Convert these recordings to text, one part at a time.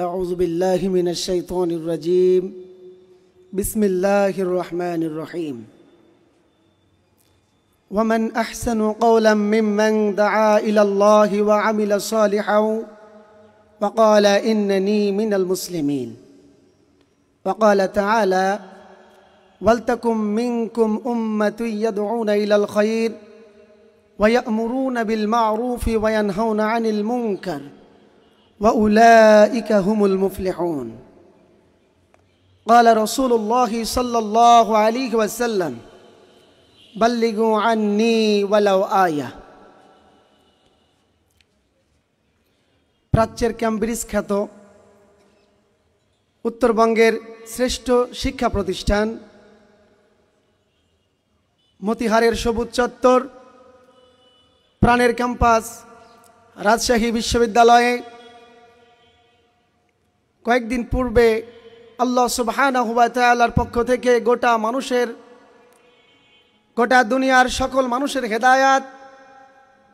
أعوذ بالله من الشيطان الرجيم بسم الله الرحمن الرحيم ومن أحسن قولا ممن دعا إلى الله وعمل صالحا وقال إنني من المسلمين وقال تعالى ولتكن منكم أمة يدعون إلى الخير ويأمرون بالمعروف وينهون عن المنكر وأولئك هم المفلحون قال رسول الله صلى الله عليه وسلم بلغوا عني ولو آية প্রাচ্যের ক্যামব্রিজ খ্যাত উত্তরবঙ্গের শ্রেষ্ঠ শিক্ষা প্রতিষ্ঠান মতিহারের সবুজ চত্বর প্রাণের ক্যাম্পাস রাজশাহী বিশ্ববিদ্যালয়ে কয়েকদিন পূর্বে আল্লাহ সুবহানাহু ওয়া তাআলার পক্ষ থেকে গোটা দুনিয়ার সকল মানুষের হেদায়াত,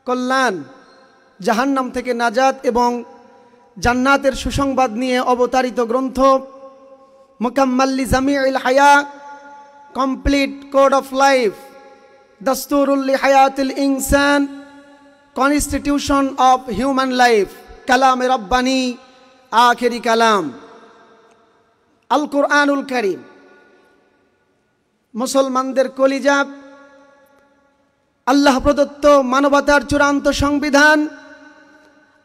কল্যাণ, জাহান্নাম থেকে নাজাত এবং জান্নাতের সুসংবাদ নিয়ে অবতারিত গ্রন্থ মুকাম্মাল লিজামিউল হায়া, কমপ্লিট কোড অফ লাইফ, দাস্তুরুল লিহায়াতিল ইনসান, কনস্টিটিউশন অফ হিউম্যান লাইফ, কালামে রব্বানি, আখেরি কালাম, আল কোরআনুল কারীম, মুসলমানদের কলিজা, আল্লাহ প্রদত্ত মানবতার চূড়ান্ত সংবিধান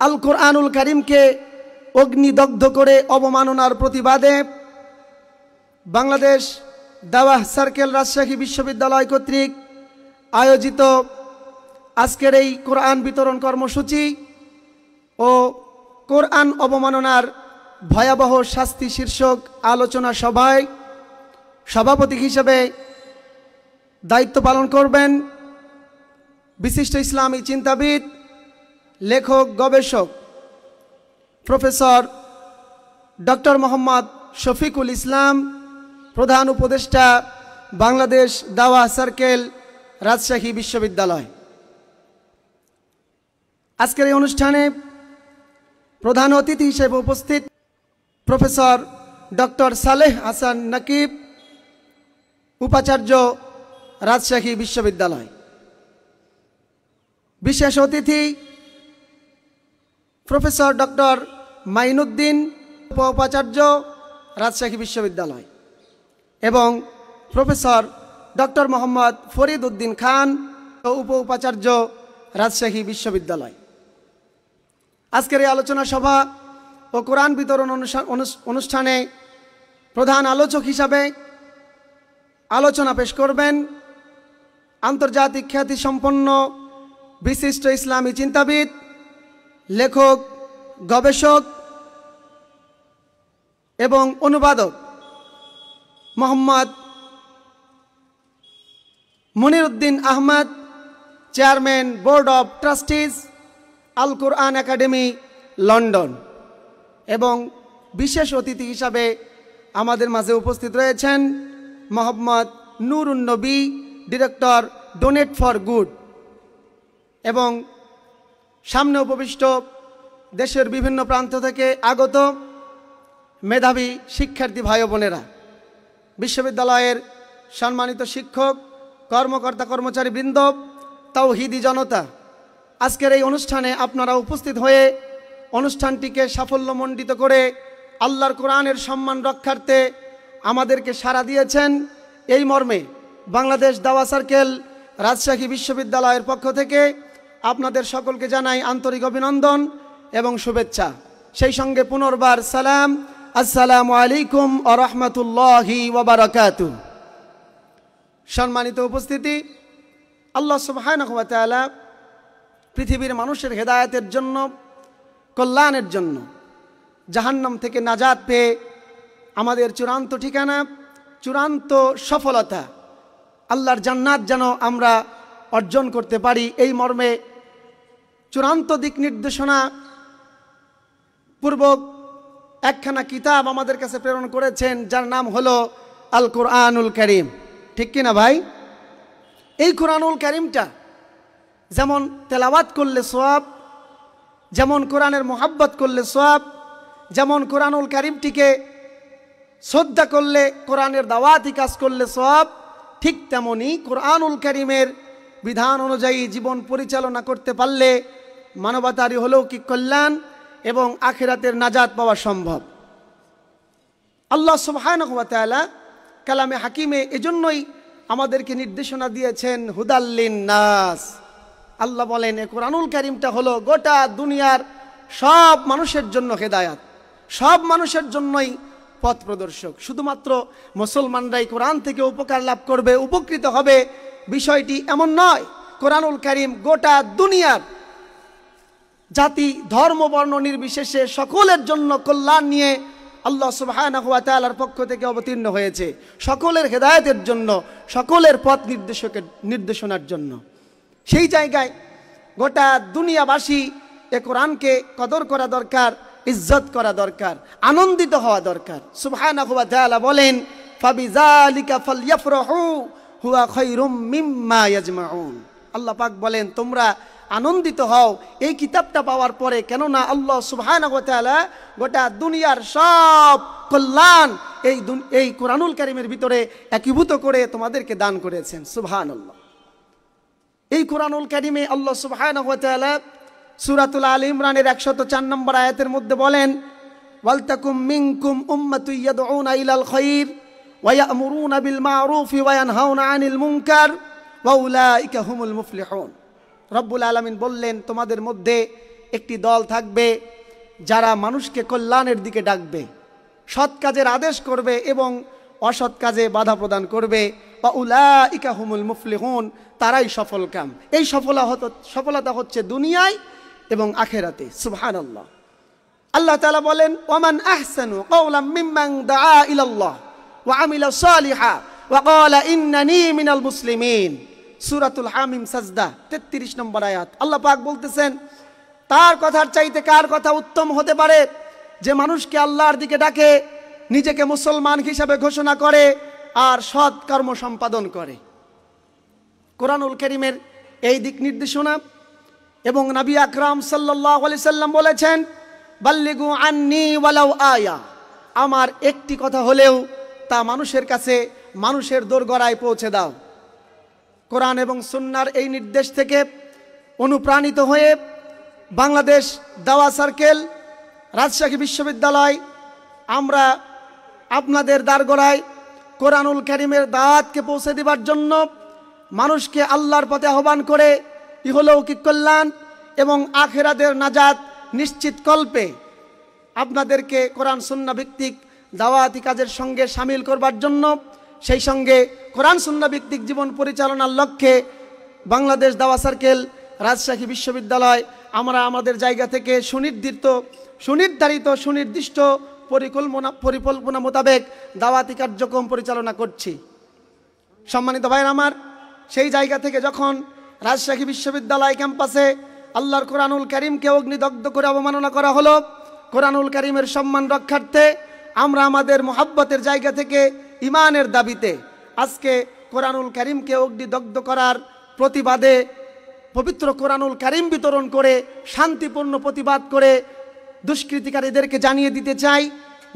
আল কোরআনুল কারীমকে অগ্নিদগ্ধ করে অবমাননার প্রতিবাদে বাংলাদেশ দাওয়াহ সার্কেল রাজশাহী বিশ্ববিদ্যালয় কর্তৃক আয়োজিত আজকের এই কোরআন বিতরণ কর্মসূচি ও কোরআন অবমাননার ভয়াবহ শাস্তি শীর্ষক আলোচনা সভায় সভাপতি হিসেবে দায়িত্ব পালন করবেন বিশিষ্ট ইসলামী চিন্তাবিদ, লেখক, গবেষক প্রফেসর ডক্টর মোহাম্মদ শফিকুল ইসলাম, প্রধান উপদেষ্টা, বাংলাদেশ দাওয়াহ সার্কেল রাজশাহী বিশ্ববিদ্যালয়। আজকের এই অনুষ্ঠানে প্রধান অতিথি হিসেবে উপস্থিত প্রফেসর ডক্টর সালেহ হাসান নাকিব, উপাচার্য, রাজশাহী বিশ্ববিদ্যালয়। বিশেষ অতিথি প্রফেসর ডক্টর মাইনুদ্দিন, উপাচার্য, রাজশাহী বিশ্ববিদ্যালয়, এবং প্রফেসর ডক্টর মোহাম্মদ ফরিদ উদ্দিন খান, উপাচার্য, রাজশাহী বিশ্ববিদ্যালয়। আজকের এই আলোচনা সভা ও কোরআন বিতরণ অনুষ্ঠানে প্রধান আলোচক হিসাবে আলোচনা পেশ করবেন আন্তর্জাতিক খ্যাতিসম্পন্ন বিশিষ্ট ইসলামী চিন্তাবিদ, লেখক, গবেষক এবং অনুবাদক Mohammad Moniruddin Ahmad, chairman board of trustees, Al Quran academy, London. এবং বিশেষ অতিথি হিসাবে আমাদের মাঝে উপস্থিত রয়েছেন মোহাম্মদ নুরুন নবী, ডিরেক্টর, ডোনেট ফর গুড। এবং সামনে উপবিষ্ট দেশের বিভিন্ন প্রান্ত থেকে আগত মেধাবী শিক্ষার্থী ভাই বোনেরা, বিশ্ববিদ্যালয়ের সম্মানিত শিক্ষক, কর্মকর্তা, কর্মচারী বৃন্দ, তাওহীদি জনতা, আজকের এই অনুষ্ঠানে আপনারা উপস্থিত হয়ে অনুষ্ঠানটিকে সাফল্যমণ্ডিত করে আল্লাহর কোরআনের সম্মান রক্ষার্থে আমাদেরকে সাড়া দিয়েছেন। এই মর্মে বাংলাদেশ দাওয়াহ সার্কেল রাজশাহী বিশ্ববিদ্যালয়ের পক্ষ থেকে আপনাদের সকলকে জানাই আন্তরিক অভিনন্দন এবং শুভেচ্ছা। সেই সঙ্গে পুনর্বার সালাম, আসসালামু আলাইকুম ওয়া রাহমাতুল্লাহি ওয়া বারাকাতুহু। সম্মানিত উপস্থিতি, আল্লাহ সুবহানাহু ওয়া তাআলা পৃথিবীর মানুষের হেদায়েতের জন্য, কল্যাণের জন্য, জাহান্নাম থেকে নাজাত পেয়ে আমাদের চূড়ান্ত ঠিকানা, চূড়ান্ত সফলতা, আল্লাহর জান্নাত যেন আমরা অর্জন করতে পারি, এই মর্মে চূড়ান্ত দিক নির্দেশনা পূর্বক একখানা কিতাব আমাদের কাছে প্রেরণ করেছেন, যার নাম হলো আল কোরআনুল কারীম। ঠিক কিনা ভাই? এই কোরআনুল কারীমটা যেমন তেলাওয়াত করলে সওয়াব, যেমন কোরআনের মোহাব্বত করলে সওয়াব, যেমন কোরআনুল কারীমটিকে শ্রদ্ধা করলে, কোরআনের দাওয়াতি কাজ করলে সওয়াব, ঠিক তেমনি কোরআনুল কারীমের বিধান অনুযায়ী জীবন পরিচালনা করতে পারলে মানবতারই অলৌকিক কল্যাণ এবং আখিরাতের নাজাত পাওয়া সম্ভব। আল্লাহ সুবহানাহু ওয়া তাআলা কালামে হাকিমে এজন্যই আমাদেরকে নির্দেশনা দিয়েছেন হুদাল্লিন নাস। আল্লাহ বলেন এই কোরআনুল কারীমটা হলো গোটা দুনিয়ার সব মানুষের জন্য হেদায়াত, সব মানুষের জন্যই পথ প্রদর্শক। শুধুমাত্র মুসলমানরাই কোরআন থেকে উপকার লাভ করবে, উপকৃত হবে, বিষয়টি এমন নয়। কোরআনুল কারীম গোটা দুনিয়ার জাতি ধর্ম বর্ণ নির্বিশেষে সকলের জন্য কল্যাণ নিয়ে আল্লাহ সুবহানাহু ওয়া তাআলার পক্ষ থেকে অবতীর্ণ হয়েছে, সকলের হেদায়েতের জন্য, সকলের পথ নির্দেশনার জন্য। সেই জায়গায় গোটা দুনিয়াবাসী এ কোরআনকে কদর করা দরকার, ইজ্জত করা দরকার, আনন্দিত হওয়া দরকার। সুবহানাহু ওয়া তাআলা বলেন ফাবিযালিকা ফালইফরাহু হুয়া খায়রুম মিম্মা ইয়াজমাউন। আল্লাহ পাক বলেন তোমরা আনন্দিত হও এই কিতাবটা পাওয়ার পরে, কেননা আল্লাহ সুবহানাহু ওয়া তাআলা গোটা দুনিয়ার সব কল্যাণ এই কোরআনুল কারীমের ভিতরে একীভূত করে তোমাদেরকে দান করেছেন। সুবহানাল্লাহ। এই কোরআনুল কারীমে আল্লাহ সুবহানাহু ওয়া তাআলা সূরাতুল আল ইমরানের 104 নম্বর আয়াতের মধ্যে বলেন ওয়ালতাকুম মিনকুম উম্মাতুন ইয়াদউনা ইলাল খায়র ওয়া ইয়া'মুরুনা বিল মা'রুফি ওয়া ইয়ানহাউনা আনিল মুনকার ওয়া উলাইকা হুমুল মুফলিহুন। রব্বুল আলামিন বললেন তোমাদের মধ্যে একটি দল থাকবে যারা মানুষকে কল্যাণের দিকে ডাকবে, সৎ কাজের আদেশ করবে এবং অসৎ কাজে বাধা প্রদান করবে। ওয়া উলাইকা হুমুল মুফলিহুন, তারাই সফলকাম। এই সফলতা হচ্ছে দুনিয়ায় এবং আখিরাতে। সুবহানাল্লাহ। আল্লাহ তাআলা বলেন ওয়ামান আহসানু কাওলাম মিম্মান দাআ ইলাল্লাহ ওয়া আমিলা সালিহা ওয়া ক্বালা ইন্নানী মিনাল মুসলিমিন। সূরাতুল হামিম সাজদা 33 নম্বর আয়াত। আল্লাহ পাক বলতেছেন তার কথার চাইতে কার কথা উত্তম হতে পারে যে মানুষকে আল্লাহর দিকে ডাকে, নিজেকে মুসলমান হিসাবে ঘোষণা করে আর সৎ কর্ম সম্পাদন করে। কোরআনুল কারীমের এই দিক নির্দেশনা এবং নবী আকরাম সাল্লাল্লাহু আলাইহি সাল্লাম বলেছেন বাল্লিগু আন্নী ওয়ালাউ আয়া, আমার একটি কথা হলেও তা মানুষের কাছে, মানুষের দোরগোড়ায় পৌঁছে দাও। কোরআন এবং সুন্নাহর এই নির্দেশ থেকে অনুপ্রাণিত হয়ে বাংলাদেশ দাওয়া সার্কেল, রাজশাহী বিশ্ববিদ্যালয়, আমরা আপনাদের দ্বারগোড়ায় কোরআনুল কারীমের দাওয়াতকে পৌঁছে দেবার জন্য মানুষকে আল্লাহর পথে আহ্বান করে ইহলৌকিক কল্যাণ এবং আখিরাতের নাজাত নিশ্চিত কল্পে আপনাদেরকে কোরআন সুন্নাহ ভিত্তিক দাওয়াতি কাজের সঙ্গে শামিল করবার জন্য, সেই সঙ্গে কোরআন সুন্নাহ ভিত্তিক জীবন পরিচালনার লক্ষ্যে বাংলাদেশ দাওয়া সার্কেল, রাজশাহী বিশ্ববিদ্যালয় আমরা আমাদের জায়গা থেকে সুনির্দিষ্ট পরিকল্পনা মোতাবেক দাওয়াতি কার্যক্রম পরিচালনা করছি। সম্মানিত ভাইরা আমার, সেই জায়গা থেকে যখন রাজশাহী বিশ্ববিদ্যালয় ক্যাম্পাসে আল্লাহর কোরআনুল কারীমকে অগ্নিদগ্ধ করে অবমাননা করা হলো, কোরআনুল কারীমের সম্মান রক্ষার্থে আমরা আমাদের মোহাব্বতের জায়গা থেকে ইমানের দাবিতে আজকে কোরআনুল কারীমকে অগ্নিদগ্ধ করার প্রতিবাদে পবিত্র কোরআনুল কারীম বিতরণ করে শান্তিপূর্ণ প্রতিবাদ করে দুষ্কৃতিকারীদেরকে জানিয়ে দিতে চাই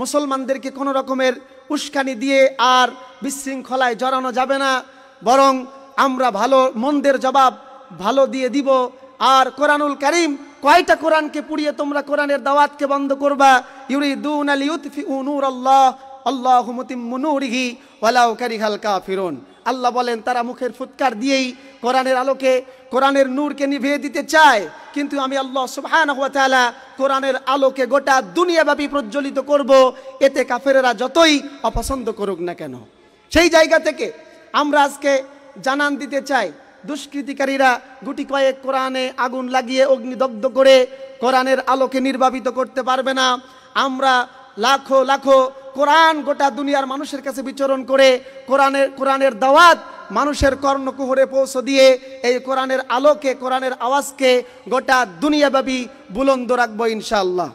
মুসলমানদেরকে কোনো রকমের উস্কানি দিয়ে আর বিশৃঙ্খলায় জড়ানো যাবে না, বরং আমরা ভালো মন্দের জবাব ভালো দিয়ে দিব। আর কোরআনুল কারীম কয়টা কোরআনকে পুড়িয়ে তোমরা কোরআনের দাওয়াতকে বন্ধ করবা? ইউরিদুনা লিইউতফিউ নূরাল্লাহ আল্লাহু মুতিম্মু নূরিহি ওয়ালাউ কারিহাল কাফিরুন। আল্লাহ বলেন তারা মুখের ফুৎকার দিয়েই কোরআনের আলোকে, কোরআনের নূরকে নিভিয়ে দিতে চায়, কিন্তু আমি আল্লাহ সুবহানাহু ওয়া তাআলা কোরআনের আলোকে গোটা দুনিয়াব্যাপী প্রজ্বলিত করব, এতে কাফেরেরা যতই অপছন্দ করুক না কেন। সেই জায়গা থেকে আমরা আজকে জানান দিতে চাই দুষ্কৃতিকারীরা গুটি কয়েক কোরআনে আগুন লাগিয়ে অগ্নিদগ্ধ করে কোরআনের আলোকে নির্বাপিত করতে পারবে না। আমরা লাখো লাখো কোরআন গোটা দুনিয়ার মানুষের কাছে বিচরণ করে কোরআনের দাওয়াত মানুষের কর্ণকুহরে পৌঁছে দিয়ে এই কোরআনের আলোকে, কোরআনের আওয়াজকে গোটা দুনিয়াব্যাপী বুলন্দ রাখবো ইনশাআল্লাহ।